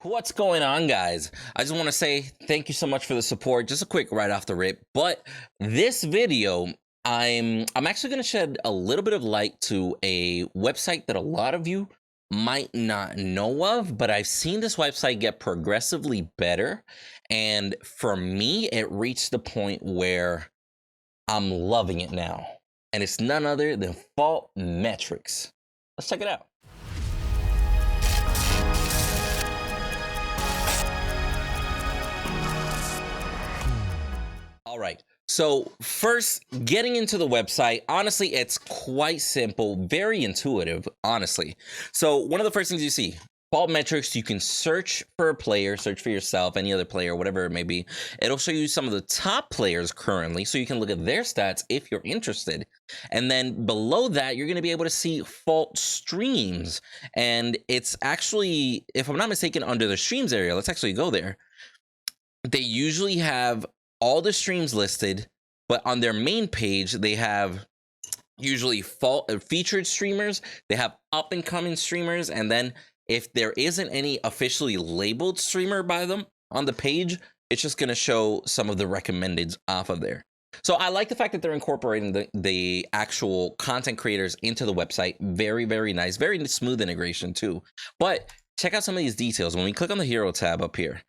What's going on, guys? I just want to say thank you so much for the support. Just a quick right off the rip, but this video I'm actually going to shed a little bit of light to a website that a lot of you might not know of, but I've seen this website get progressively better, and for me it reached the point where I'm loving it now, and it's none other than FaultMetrics. Let's check it out. All right, so first, getting into the website, honestly, it's quite simple, very intuitive, honestly. So one of the first things you see, FaultMetrics, you can search for a player, search for yourself, any other player, whatever it may be. It'll show you some of the top players currently, so you can look at their stats if you're interested. And then below that, you're going to be able to see Fault streams. And it's actually, if I'm not mistaken, under the streams area, let's actually go there. They usually have all the streams listed, but on their main page, they have usually featured streamers, they have up and coming streamers, and then if there isn't any officially labeled streamer by them on the page, it's just going to show some of the recommendeds off of there. So I like the fact that they're incorporating the actual content creators into the website. Very, very nice, very smooth integration too. But check out some of these details. When we click on the hero tab up here,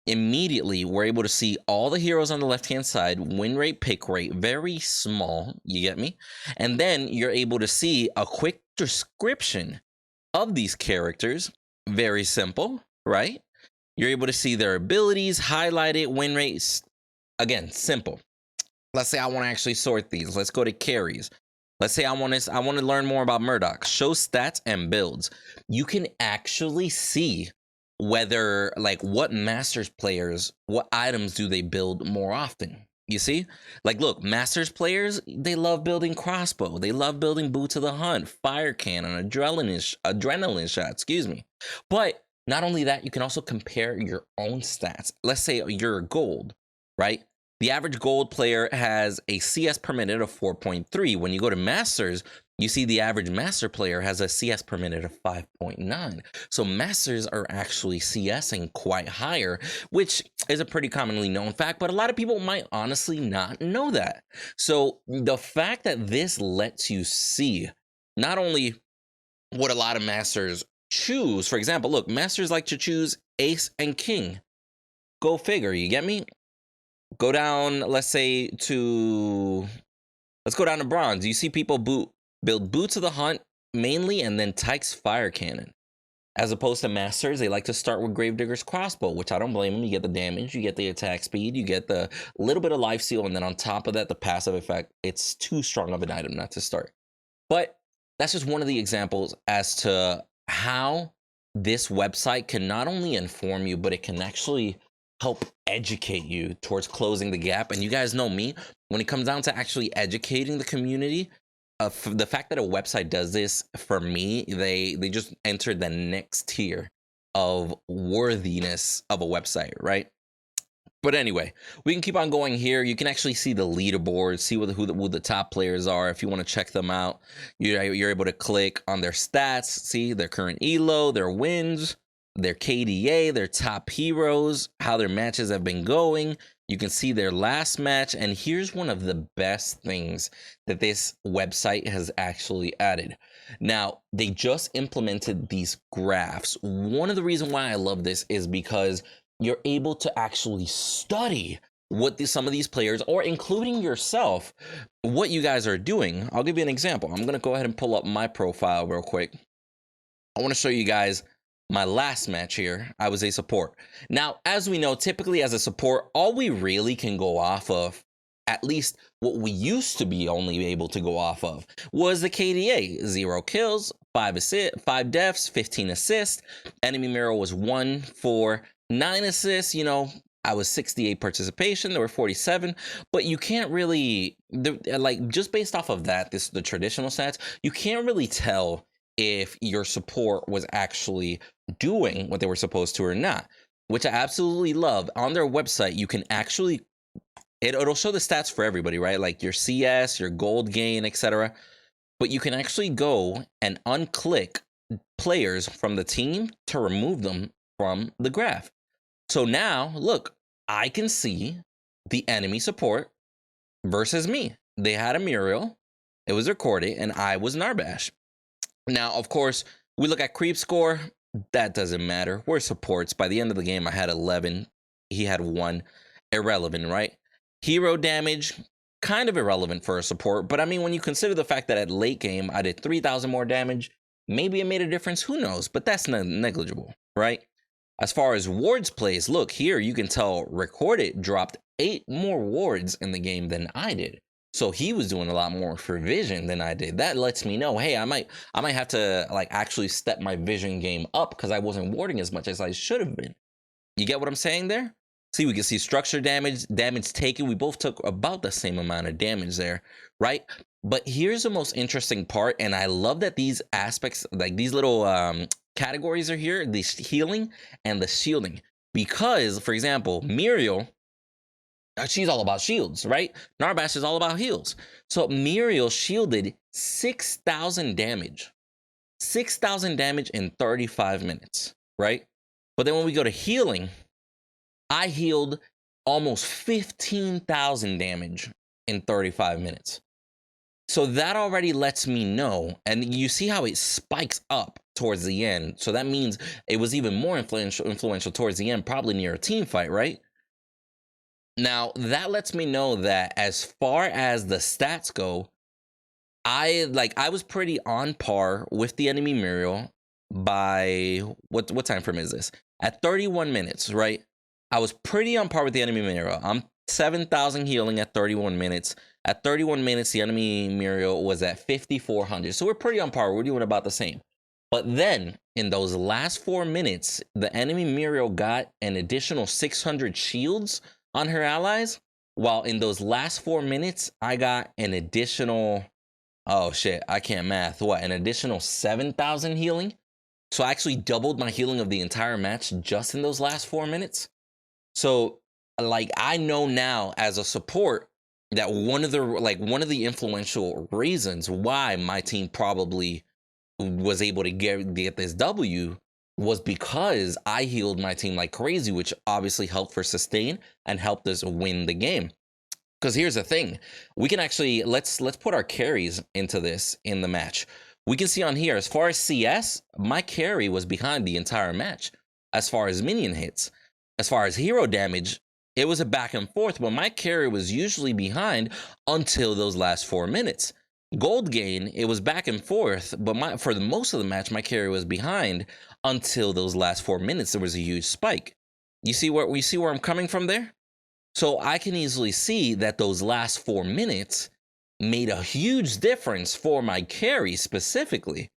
immediately we're able to see all the heroes on the left hand side, win rate, pick rate, very small, you get me? And then you're able to see a quick description of these characters, very simple, right? You're able to see their abilities, highlight it, win rates, again, simple. Let's say I want to actually sort these. Let's go to carries. Let's say I want to learn more about Murdock. Show stats and builds. You can actually see whether, like, what Masters players, what items do they build more often? You see, like, look, Masters players, they love building crossbow, they love building boot to the hunt, fire cannon, adrenaline shot, excuse me. But not only that, you can also compare your own stats. Let's say you're a gold, right? The average gold player has a CS per minute of 4.3. When you go to Masters, you see the average master player has a CS per minute of 5.9. So masters are actually CSing quite higher, which is a pretty commonly known fact, but a lot of people might honestly not know that. So the fact that this lets you see not only what a lot of masters choose, for example, look, masters like to choose ace and king. Go figure, you get me? Go down, let's go down to bronze. You see people build boots of the hunt mainly, and then Tyke's fire cannon. As opposed to masters, they like to start with Gravedigger's crossbow, which I don't blame them. You get the damage, you get the attack speed, you get the little bit of life steal, and then on top of that, the passive effect. It's too strong of an item not to start. But that's just one of the examples as to how this website can not only inform you, but it can actually help educate you towards closing the gap. And you guys know me, when it comes down to actually educating the community, the fact that a website does this, for me, they just entered the next tier of worthiness of a website, right? But anyway, we can keep on going here. You can actually see the leaderboard, see who the top players are. If you want to check them out, you're able to click on their stats, see their current elo, their wins, their KDA, their top heroes, how their matches have been going. You can see their last match. And here's one of the best things that this website has actually added. Now, they just implemented these graphs. One of the reasons why I love this is because you're able to actually study what some of these players, or including yourself, what you guys are doing. I'll give you an example. I'm going to go ahead and pull up my profile real quick. I want to show you guys my last match here. I was a support. Now, as we know, typically as a support, all we really can go off of, at least what we used to be only able to go off of, was the KDA. 0 kills, 5 deaths, 15 assists. Enemy mirror was 1 for 9 assists. You know, I was 68 participation, there were 47, but you can't really, like, just based off of that, the traditional stats, you can't really tell if your support was actually doing what they were supposed to or not, which I absolutely love. On their website, you can actually, it'll show the stats for everybody, right? Like your CS, your gold gain, etc. But you can actually go and unclick players from the team to remove them from the graph. So now, look, I can see the enemy support versus me. They had a Muriel, it was recorded, and I was Narbash. Now, of course, we look at creep score. That doesn't matter. We're supports. By the end of the game, I had 11. He had 1. Irrelevant, right? Hero damage, kind of irrelevant for a support. But I mean, when you consider the fact that at late game, I did 3,000 more damage, maybe it made a difference. Who knows? But that's negligible, right? As far as wards plays, look here, you can tell Recorded dropped 8 more wards in the game than I did. So he was doing a lot more for vision than I did. That lets me know, hey, I might have to like actually step my vision game up because I wasn't warding as much as I should have been. You get what I'm saying there? See, we can see structure damage, damage taken. We both took about the same amount of damage there, right? But here's the most interesting part, and I love that these aspects, like these little categories are here, the healing and the shielding. Because, for example, Muriel, she's all about shields, right? Narbash is all about heals. So Muriel shielded 6,000 damage. 6,000 damage in 35 minutes, right? But then when we go to healing, I healed almost 15,000 damage in 35 minutes. So that already lets me know, and you see how it spikes up towards the end. So that means it was even more influential towards the end, probably near a team fight, right? Now, that lets me know that as far as the stats go, I was pretty on par with the enemy Muriel by what time frame is this? At 31 minutes, right? I was pretty on par with the enemy Muriel. I'm 7,000 healing at 31 minutes. At 31 minutes, the enemy Muriel was at 5,400. So we're pretty on par. We're doing about the same. But then in those last 4 minutes, the enemy Muriel got an additional 600 shields on her allies, while in those last 4 minutes, I got an additional, oh shit, I can't math, what, an additional 7,000 healing? So I actually doubled my healing of the entire match just in those last 4 minutes. So, like, I know now as a support that one of the influential reasons why my team probably was able to get this W was because I healed my team like crazy, which obviously helped for sustain and helped us win the game. Because here's the thing, we can actually, let's put our carries into this in the match. We can see on here, as far as CS, my carry was behind the entire match. As far as minion hits, as far as hero damage, it was a back and forth, but my carry was usually behind until those last 4 minutes. Gold gain, it was back and forth, but for the most of the match, my carry was behind until those last 4 minutes. There was a huge spike. You see where I'm coming from there? So I can easily see that those last 4 minutes made a huge difference for my carry specifically,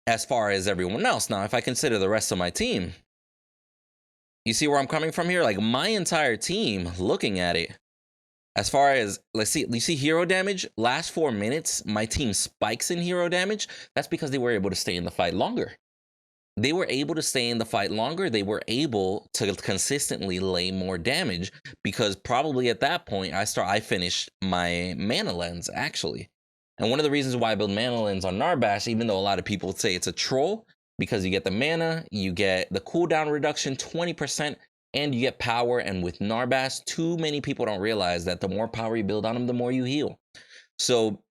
as far as everyone else. Now, if I consider the rest of my team, you see where I'm coming from here? Like my entire team, looking at it, as far as, let's see, you see hero damage, last 4 minutes, my team spikes in hero damage. That's because they were able to stay in the fight longer. They were able to stay in the fight longer. They were able to consistently lay more damage because probably at that point, I finished my mana lens, actually. And one of the reasons why I build mana lens on Narbash, even though a lot of people say it's a troll, because you get the mana, you get the cooldown reduction, 20%, and you get power. And with Narbash, too many people don't realize that the more power you build on them, the more you heal. So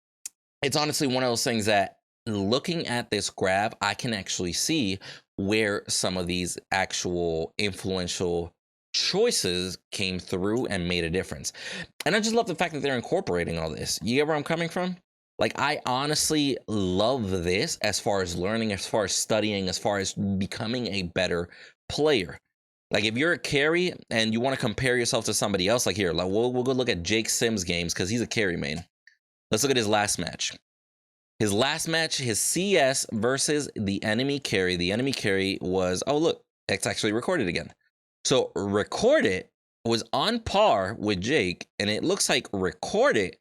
it's honestly one of those things that, looking at this graph, I can actually see where some of these actual influential choices came through and made a difference. And I just love the fact that they're incorporating all this. You get where I'm coming from? Like, I honestly love this as far as learning, as far as studying, as far as becoming a better player. Like, if you're a carry and you want to compare yourself to somebody else, like here, like we'll go look at Jake Sims games because he's a carry main. Let's look at his last match. His last match, his CS versus the enemy carry. The enemy carry was, oh, look, it's actually recorded again. So Recorded was on par with Jake, and it looks like Recorded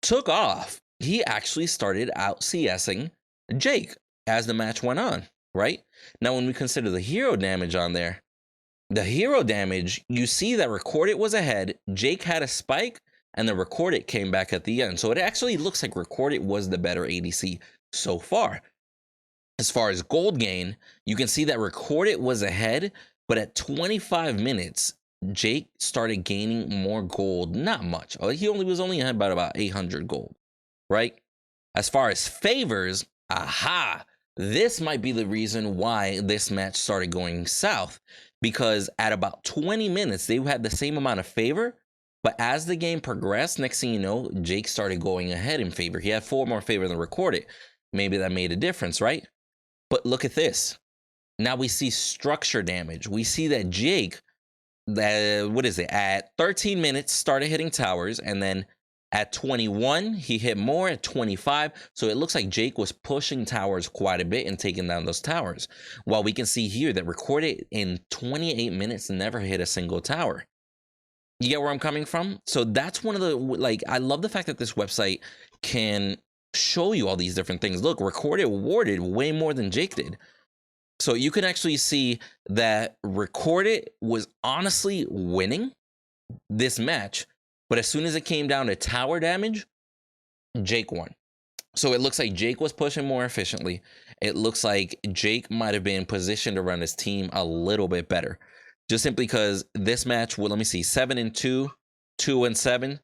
took off. He actually started out CSing Jake as the match went on, right? Now, when we consider the hero damage on there, the hero damage, you see that Recorded was ahead, Jake had a spike, and the Recorded came back at the end. So it actually looks like Recorded was the better ADC so far. As far as gold gain, you can see that Recorded was ahead, But at 25 minutes, Jake started gaining more gold. Not much. He was only ahead by about 800 gold, right? As far as favors, aha, this might be the reason why this match started going south. Because at about 20 minutes, they had the same amount of favor. But as the game progressed, next thing you know, Jake started going ahead in favor. He had 4 more favor than recorded. Maybe that made a difference, right? But look at this. Now we see structure damage. We see that Jake, at 13 minutes started hitting towers, and then at 21 he hit more, at 25. So it looks like Jake was pushing towers quite a bit and taking down those towers. While we can see here that recorded in 28 minutes never hit a single tower. You get where I'm coming from? So that's one of the, like, I love the fact that this website can show you all these different things. Look, recorded awarded way more than Jake did. So you can actually see that Recorded was honestly winning this match, but as soon as it came down to tower damage, Jake won. So it looks like Jake was pushing more efficiently. It looks like Jake might have been positioned around his team a little bit better. Just simply because this match, well, let me see, 7-2, 2-7.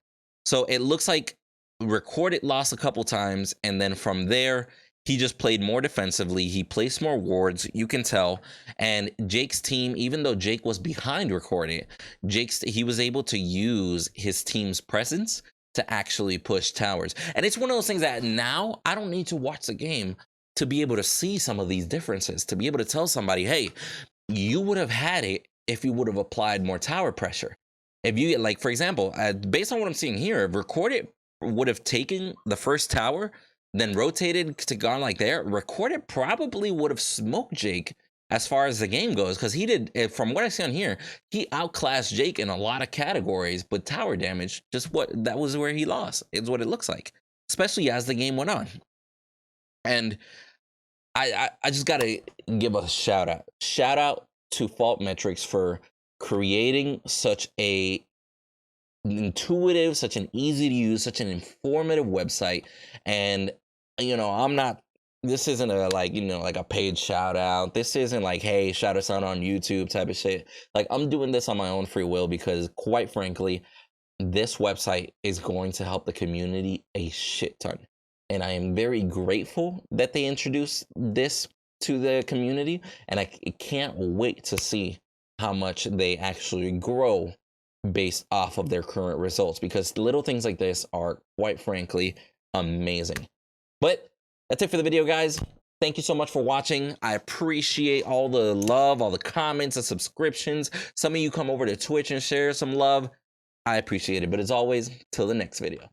So it looks like Recorded lost a couple times, and then from there, he just played more defensively. He placed more wards, you can tell. And Jake's team, even though Jake was behind Recorded, he was able to use his team's presence to actually push towers. And it's one of those things that now I don't need to watch the game to be able to see some of these differences, to be able to tell somebody, hey, you would have had it if you would have applied more tower pressure. If you get, like, for example, based on what I'm seeing here, if Recorded would have taken the first tower, then rotated to gone like there, Recorded probably would have smoked Jake as far as the game goes, because he did, from what I see on here, he outclassed Jake in a lot of categories, but tower damage, that was where he lost. It's what it looks like, especially as the game went on. And I just gotta give a shout out to FaultMetrics for creating such a intuitive, such an easy to use, such an informative website. And you know, this isn't a, like, you know, like a paid shout out. This isn't like, hey, shout us out on YouTube type of shit. Like, I'm doing this on my own free will because, quite frankly, this website is going to help the community a shit ton. And I am very grateful that they introduced this to the community, and I can't wait to see how much they actually grow based off of their current results, because little things like this are, quite frankly, amazing. But that's it for the video, guys. Thank you so much for watching. I appreciate all the love, all the comments, the subscriptions. Some of you come over to Twitch and share some love. I appreciate it. But as always, till the next video.